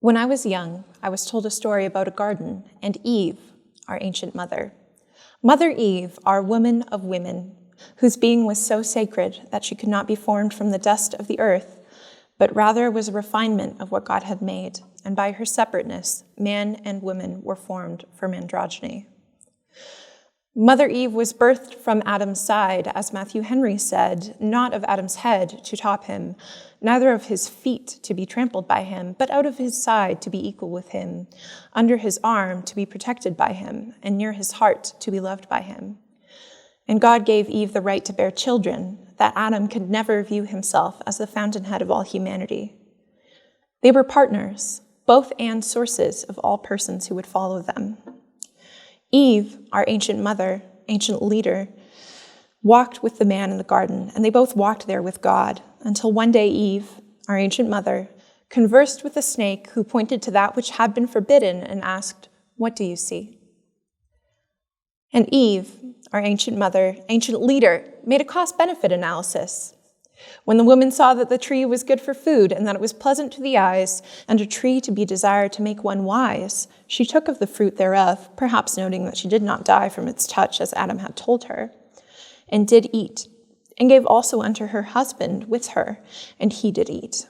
When I was young, I was told a story about a garden and Eve, our ancient mother. Mother Eve, our woman of women, whose being was so sacred that she could not be formed from the dust of the earth, but rather was a refinement of what God had made, and by her separateness, man and woman were formed from androgyny. Mother Eve was birthed from Adam's side, as Matthew Henry said, not of Adam's head to top him, neither of his feet to be trampled by him, but out of his side to be equal with him, under his arm to be protected by him, and near his heart to be loved by him. And God gave Eve the right to bear children, that Adam could never view himself as the fountainhead of all humanity. They were partners, both and sources of all persons who would follow them. Eve, our ancient mother, ancient leader, walked with the man in the garden, and they both walked there with God, until one day Eve, our ancient mother, conversed with the snake who pointed to that which had been forbidden and asked, "What do you see?" And Eve, our ancient mother, ancient leader, made a cost-benefit analysis. When the woman saw that the tree was good for food and that it was pleasant to the eyes and a tree to be desired to make one wise, she took of the fruit thereof, perhaps noting that she did not die from its touch as Adam had told her, and did eat, and gave also unto her husband with her, and he did eat.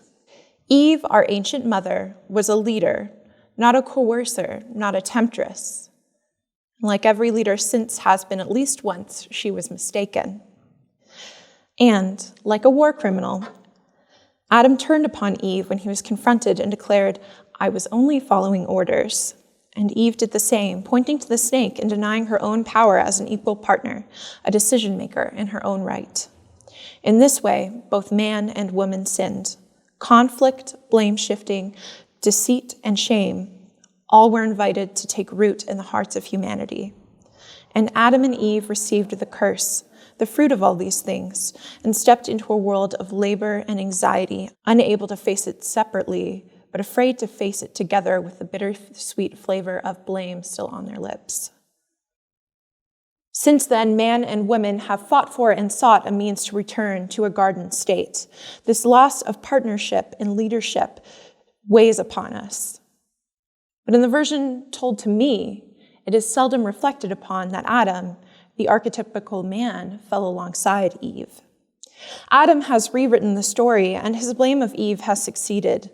Eve, our ancient mother, was a leader, not a coercer, not a temptress. Like every leader since has been at least once, she was mistaken. And, like a war criminal, Adam turned upon Eve when he was confronted and declared, "I was only following orders." And Eve did the same, pointing to the snake and denying her own power as an equal partner, a decision maker in her own right. In this way, both man and woman sinned. Conflict, blame-shifting, deceit, and shame, all were invited to take root in the hearts of humanity. And Adam and Eve received the curse, the fruit of all these things, and stepped into a world of labor and anxiety, unable to face it separately, but afraid to face it together with the bittersweet flavor of blame still on their lips. Since then, man and woman have fought for and sought a means to return to a garden state. This loss of partnership and leadership weighs upon us. But in the version told to me, it is seldom reflected upon that Adam, the archetypical man, fell alongside Eve. Adam has rewritten the story, and his blame of Eve has succeeded.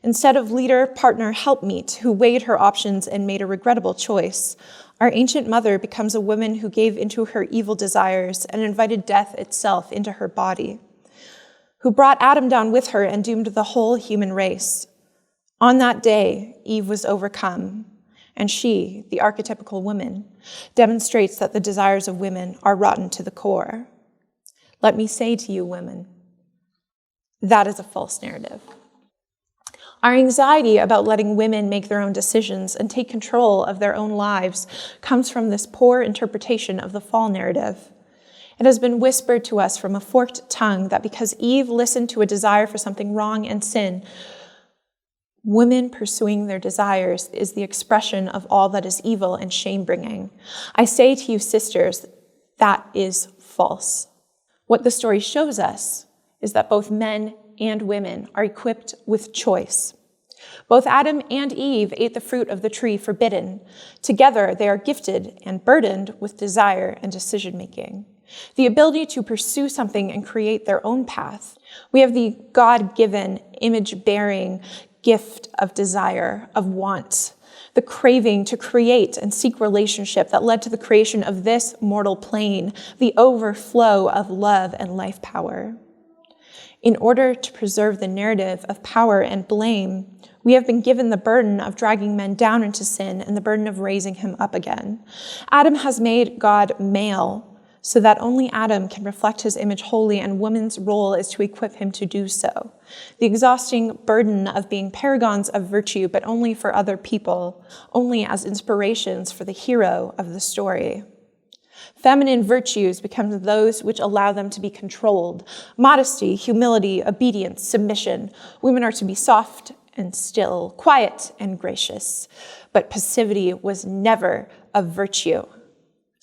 Instead of leader, partner, helpmeet, who weighed her options and made a regrettable choice, our ancient mother becomes a woman who gave into her evil desires and invited death itself into her body, who brought Adam down with her and doomed the whole human race. On that day, Eve was overcome, and she, the archetypical woman, demonstrates that the desires of women are rotten to the core. Let me say to you, women, that is a false narrative. Our anxiety about letting women make their own decisions and take control of their own lives comes from this poor interpretation of the fall narrative. It has been whispered to us from a forked tongue that because Eve listened to a desire for something wrong and sin, women pursuing their desires is the expression of all that is evil and shame-bringing. I say to you, sisters, that is false. What the story shows us is that both men and women are equipped with choice. Both Adam and Eve ate the fruit of the tree forbidden. Together, they are gifted and burdened with desire and decision-making, the ability to pursue something and create their own path. We have the God-given, image-bearing gift of desire, of want, the craving to create and seek relationship that led to the creation of this mortal plane, the overflow of love and life power. In order to preserve the narrative of power and blame, we have been given the burden of dragging men down into sin and the burden of raising him up again. Adam has made God male so that only Adam can reflect his image wholly, and woman's role is to equip him to do so. The exhausting burden of being paragons of virtue, but only for other people, only as inspirations for the hero of the story. Feminine virtues become those which allow them to be controlled. Modesty, humility, obedience, submission. Women are to be soft and still, quiet and gracious. But passivity was never a virtue.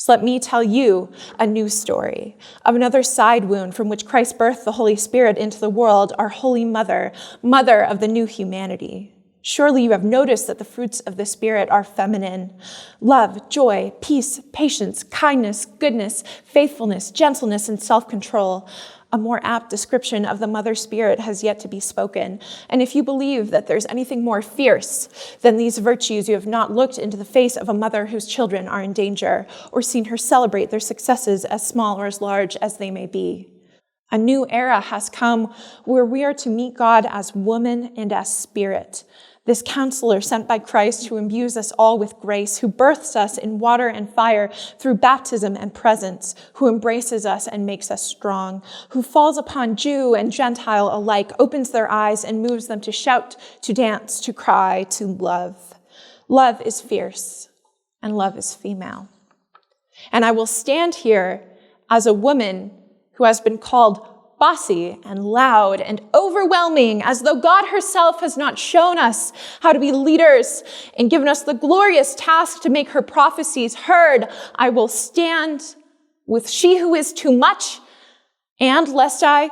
So let me tell you a new story of another side wound from which Christ birthed the Holy Spirit into the world, our Holy Mother, mother of the new humanity. Surely you have noticed that the fruits of the Spirit are feminine: love, joy, peace, patience, kindness, goodness, faithfulness, gentleness, and self-control. A more apt description of the mother spirit has yet to be spoken. And if you believe that there's anything more fierce than these virtues, you have not looked into the face of a mother whose children are in danger, or seen her celebrate their successes, as small or as large as they may be. A new era has come where we are to meet God as woman and as spirit. This counselor sent by Christ, who imbues us all with grace, who births us in water and fire through baptism and presence, who embraces us and makes us strong, who falls upon Jew and Gentile alike, opens their eyes and moves them to shout, to dance, to cry, to love. Love is fierce, and love is female. And I will stand here as a woman who has been called bossy and loud and overwhelming, as though God herself has not shown us how to be leaders and given us the glorious task to make her prophecies heard. I will stand with she who is too much, and lest I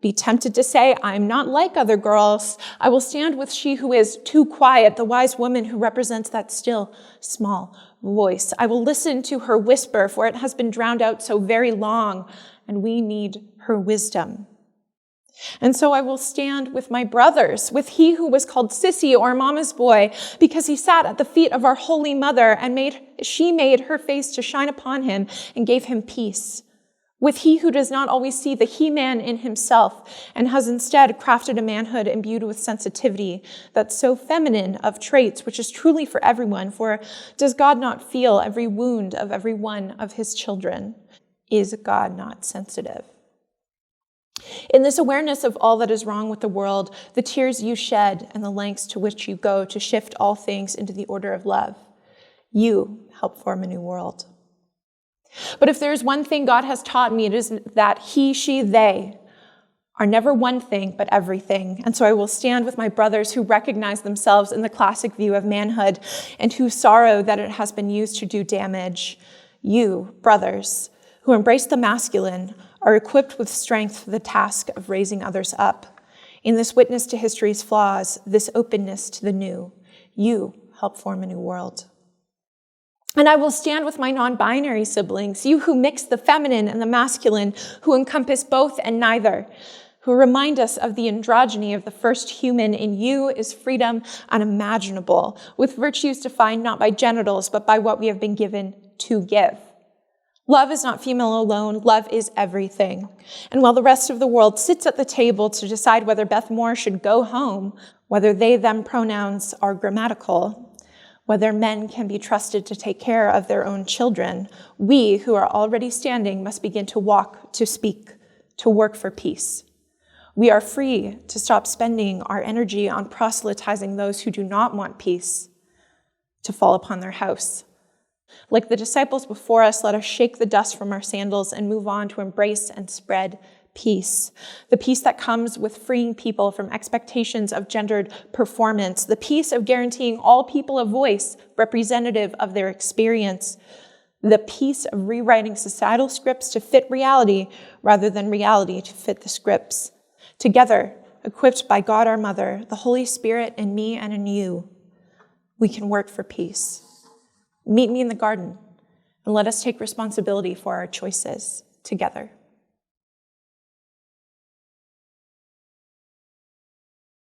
be tempted to say I'm not like other girls, I will stand with she who is too quiet, the wise woman who represents that still, small voice. I will listen to her whisper, for it has been drowned out so very long, and we need her wisdom. And so I will stand with my brothers, with he who was called Sissy or Mama's boy, because he sat at the feet of our Holy Mother, and she made her face to shine upon him and gave him peace. With he who does not always see the he-man in himself, and has instead crafted a manhood imbued with sensitivity that's so feminine of traits, which is truly for everyone. For does God not feel every wound of every one of his children? Is God not sensitive? In this awareness of all that is wrong with the world, the tears you shed and the lengths to which you go to shift all things into the order of love, you help form a new world. But if there is one thing God has taught me, it is that he, she, they are never one thing, but everything. And so I will stand with my brothers who recognize themselves in the classic view of manhood and who sorrow that it has been used to do damage. You, brothers, who embrace the masculine, are equipped with strength for the task of raising others up. In this witness to history's flaws, this openness to the new, you help form a new world. And I will stand with my non-binary siblings, you who mix the feminine and the masculine, who encompass both and neither, who remind us of the androgyny of the first human. In you is freedom unimaginable, with virtues defined not by genitals, but by what we have been given to give. Love is not female alone. Love is everything. And while the rest of the world sits at the table to decide whether Beth Moore should go home, whether they-them pronouns are grammatical, whether men can be trusted to take care of their own children, we who are already standing must begin to walk, to speak, to work for peace. We are free to stop spending our energy on proselytizing those who do not want peace to fall upon their house. Like the disciples before us, let us shake the dust from our sandals and move on to embrace and spread peace. The peace that comes with freeing people from expectations of gendered performance. The peace of guaranteeing all people a voice representative of their experience. The peace of rewriting societal scripts to fit reality rather than reality to fit the scripts. Together, equipped by God our Mother, the Holy Spirit in me and in you, we can work for peace. Meet me in the garden, and let us take responsibility for our choices together.